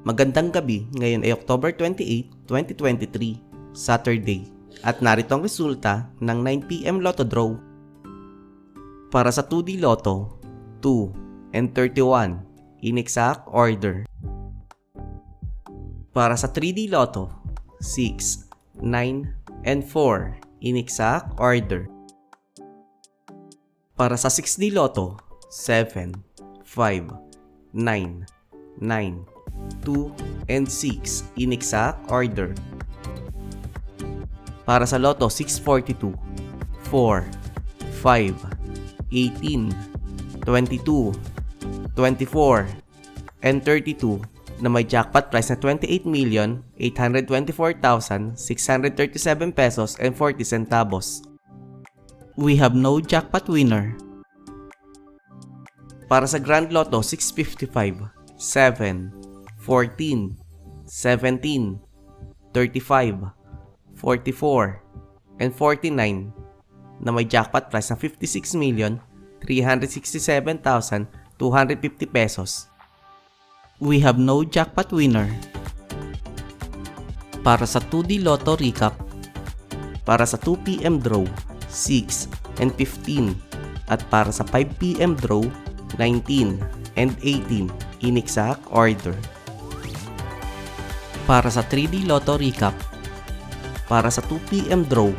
Magandang gabi, ngayon ay October 28, 2023, Saturday. At narito ang resulta ng 9pm Lotto Draw. Para sa 2D Lotto, 2 and 31 in exact order. Para sa 3D Lotto, 6, 9 and 4 in exact order. Para sa 6D Lotto, 7, 5, 9, 9, 2 and 6 in exact order. Para sa Lotto 642, 4, 5, 18, 22, 24, and 32 na may jackpot price na 28,824,637 pesos and 40 centavos. We have no jackpot winner. Para sa Grand Lotto 655, 7, 14, 17, 35, 44, and 49 na may jackpot price na 56,367,250 pesos. We have no jackpot winner. Para sa 2D Lotto Recap, para sa 2pm draw, 6 and 15 at para sa 5pm draw, 19 and 18 in exact order. Para sa 3D Lotto Recap, para sa 2pm draw,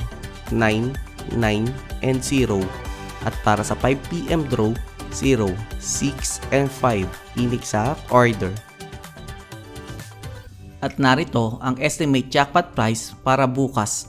9, 9, and 0 at para sa 5pm draw, 0, 6, and 5 in exact order. At narito ang estimate jackpot price para bukas,